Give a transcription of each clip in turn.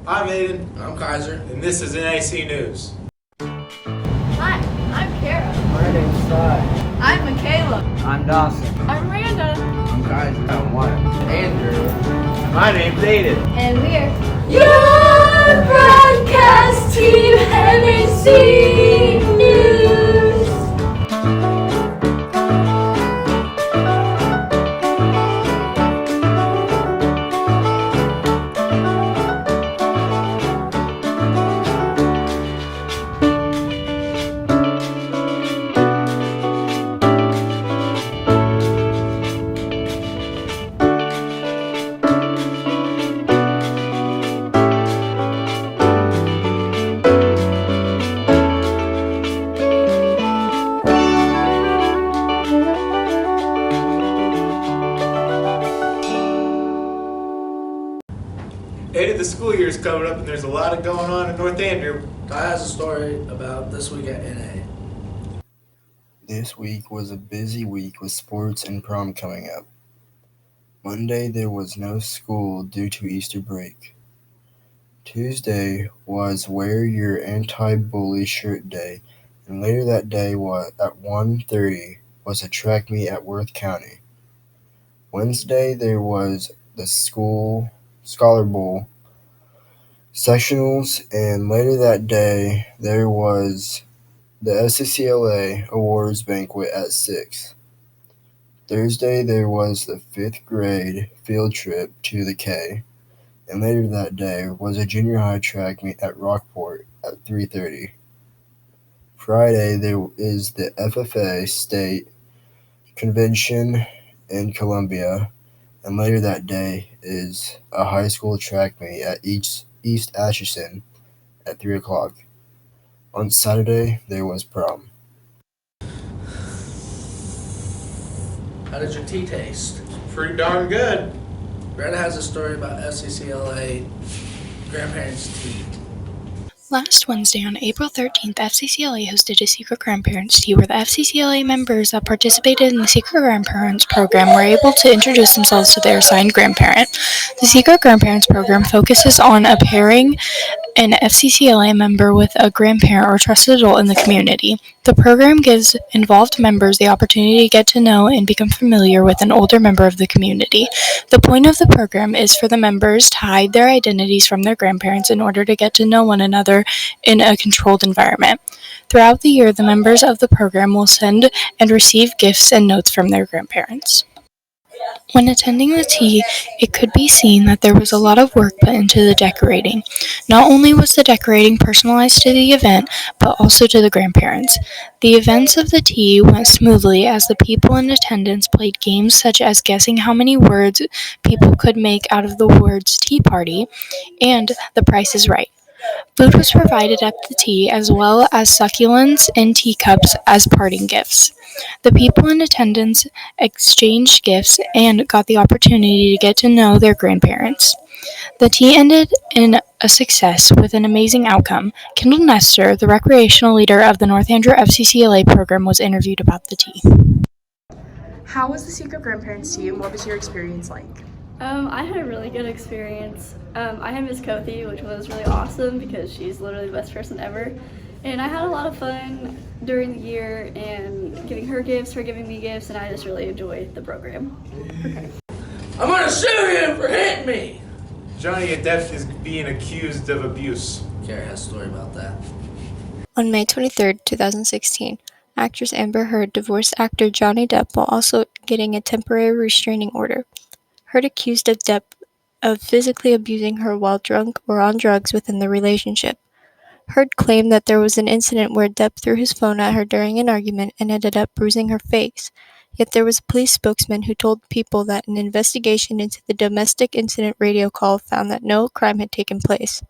I'm Aiden, I'm Kaiser. and this is NAC News. Hi, I'm Kara. My name's Ty. I'm Michaela. I'm Dawson. I'm Miranda. I'm Kaiser. I'm Wyatt. Andrew. My name's Aiden. And we're your broadcast team, NAC News. Aiden, the school year's coming up, and there's a lot of going on in North Andrew. Ty has a story about this week at NA. This week was a busy week with sports and prom coming up. Monday there was no school due to Easter break. Tuesday was Wear Your Anti-Bully Shirt Day, and later that day at 1:30 was a track meet at Worth County. Wednesday there was the school Scholar Bowl sectionals, and later that day there was the FCCLA Awards Banquet at 6. Thursday there was the 5th grade field trip to the K, and later that day was a junior high track meet at Rockport at 3:30. Friday there is the FFA State Convention in Columbia, and later that day is a high school track meet at East Atchison at 3 o'clock. On Saturday there was prom. How did your tea taste? Pretty darn good. Brenda has a story about FCCLA grandparents' tea. Last Wednesday on April 13th, FCCLA hosted a Secret Grandparents Tea where the FCCLA members that participated in the Secret Grandparents program were able to introduce themselves to their assigned grandparent. The Secret Grandparents program focuses on pairing an FCCLA member with a grandparent or trusted adult in the community. The program gives involved members the opportunity to get to know and become familiar with an older member of the community. The point of the program is for the members to hide their identities from their grandparents in order to get to know one another in a controlled environment. Throughout the year, the members of the program will send and receive gifts and notes from their grandparents. When attending the tea, it could be seen that there was a lot of work put into the decorating. Not only was the decorating personalized to the event, but also to the grandparents. The events of the tea went smoothly as the people in attendance played games such as guessing how many words people could make out of the words tea party and The Price is Right. Food was provided at the tea as well as succulents in teacups as parting gifts. The people in attendance exchanged gifts and got the opportunity to get to know their grandparents. The tea ended in a success with an amazing outcome. Kendall Nestor, the recreational leader of the North Andrew FCCLA program, was interviewed about the tea. How was the Secret Grandparents Tea and what was your experience like? I had a really good experience. I had Miss Kothi, which was really awesome because she's literally the best person ever. And I had a lot of fun during the year and giving her gifts, her giving me gifts, and I just really enjoyed the program. Okay. I'm gonna sue him for hitting me! Johnny Depp is being accused of abuse. Carrie has a story about that. On May 23, 2016, actress Amber Heard divorced actor Johnny Depp while also getting a temporary restraining order. Heard accused of Depp of physically abusing her while drunk or on drugs within the relationship. Heard claimed that there was an incident where Depp threw his phone at her during an argument and ended up bruising her face. Yet there was a police spokesman who told people that an investigation into the domestic incident radio call found that no crime had taken place.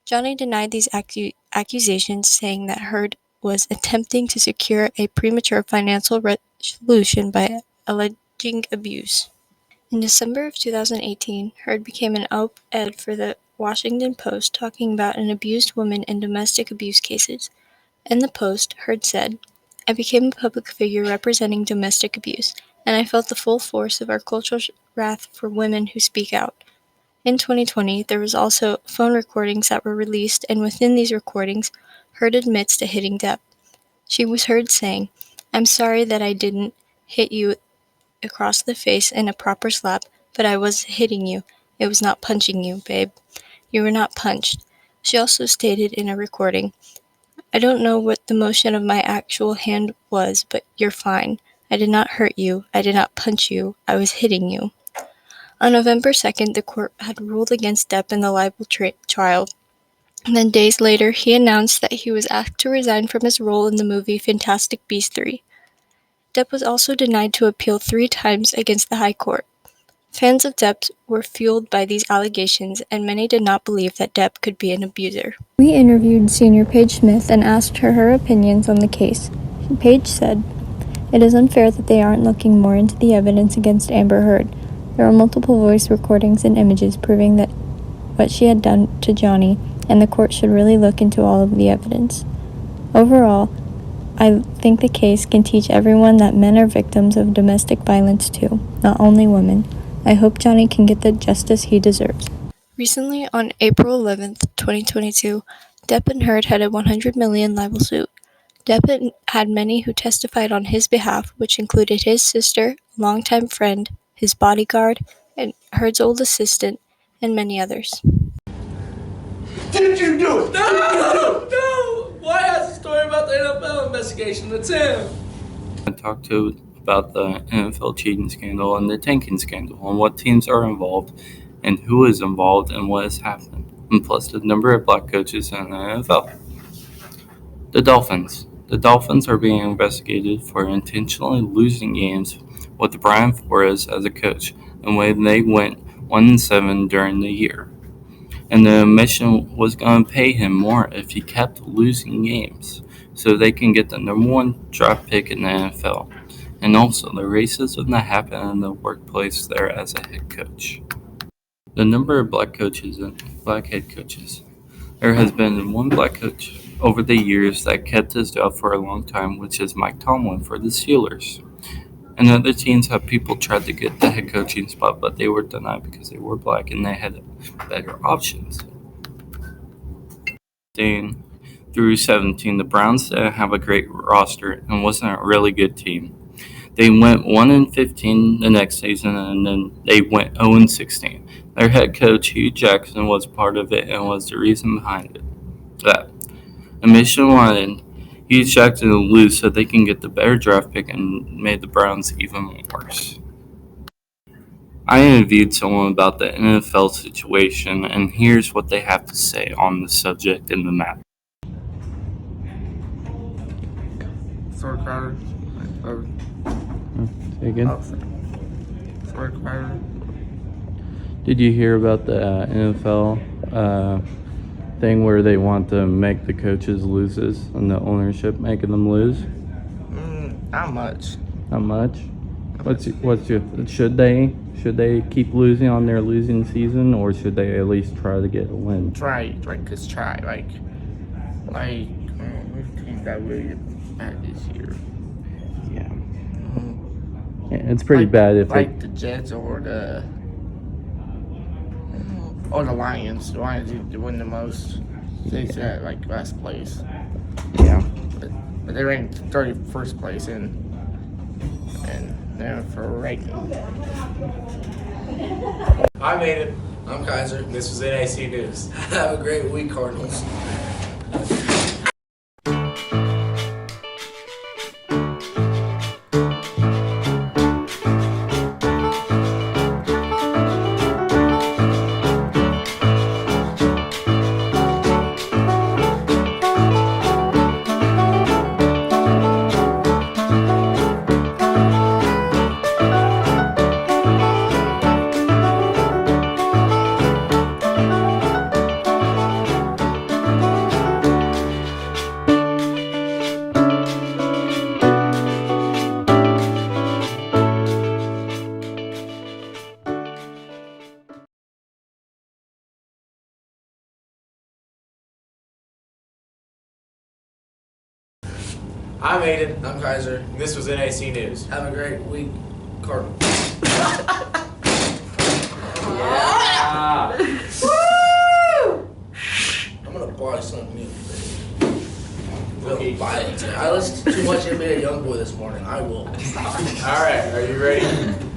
Johnny denied these accusations, saying that Heard was attempting to secure a premature financial resolution by alleging abuse. In December of 2018, Heard became an op-ed for the Washington Post talking about an abused woman in domestic abuse cases. In the Post, Heard said, "I became a public figure representing domestic abuse, and I felt the full force of our cultural wrath for women who speak out. In 2020, there was also phone recordings that were released, and within these recordings, Heard admits to hitting Depp. She was heard saying, "I'm sorry that I didn't hit you across the face in a proper slap, but I was hitting you. It was not punching you, babe. You were not punched." She also stated in a recording, "I don't know what the motion of my actual hand was, but you're fine. I did not hurt you. I did not punch you. I was hitting you." On November 2nd, the court had ruled against Depp in the libel trial. And then days later, he announced that he was asked to resign from his role in the movie Fantastic Beasts 3. Depp was also denied to appeal 3 times against the High Court. Fans of Depp were fueled by these allegations, and many did not believe that Depp could be an abuser. We interviewed Senior Paige Smith and asked her opinions on the case. Paige said, "It is unfair that they aren't looking more into the evidence against Amber Heard. There are multiple voice recordings and images proving that what she had done to Johnny, and the court should really look into all of the evidence. Overall, I think the case can teach everyone that men are victims of domestic violence too, not only women. I hope Johnny can get the justice he deserves." Recently, on April 11th, 2022, Depp and Heard had a $100 million libel suit. Depp had many who testified on his behalf, which included his sister, a longtime friend, his bodyguard, and Heard's old assistant, and many others. Did you do it? No! Why ask a story about the NFL investigation? It's him. I talked to about the NFL cheating scandal and the tanking scandal, and what teams are involved, and who is involved, and what has happened, and plus the number of black coaches in the NFL. The Dolphins. The Dolphins are being investigated for intentionally losing games with Brian Flores as a coach, and when they went 1-7 during the year. And the admission was going to pay him more if he kept losing games, so they can get the number 1 draft pick in the NFL. And also the racism that happened in the workplace there as a head coach. The number of black coaches and black head coaches. There has been one black coach over the years that kept his job for a long time, which is Mike Tomlin for the Steelers. And other teams have people tried to get the head coaching spot, but they were denied because they were black and they had better options. Through 17, the Browns didn't have a great roster and wasn't a really good team. They went 1-15 the next season, and then they went 0-16. Their head coach, Hugh Jackson, was part of it and was the reason behind it. That admission wanted Hugh Jackson to lose so they can get the better draft pick, and made the Browns even worse. I interviewed someone about the NFL situation, and here's what they have to say on the subject in the map. Sorry, Crowder. Say again? Sorry, Crowder. Did you hear about the NFL thing where they want to make the coaches loses and the ownership making them lose? Not much. Not much. What's your should they keep losing on their losing season, or should they at least try to get a win? Try. Like we've teams got really bad this year. Yeah. It's pretty bad if the Jets or the Lions. The Lions need to win the most. They at last place. Yeah. But they ranked 31st place and they're for ranking. I made it. I'm Kaiser. This was NAC News. Have a great week, Cardinals. I made it. I'm Kaiser. This was NAC News. Have a great week, Cardinals. Yeah. I'm gonna buy some meat. Real violent. I listened too much NBA Youngboy this morning. I will. All right, are you ready?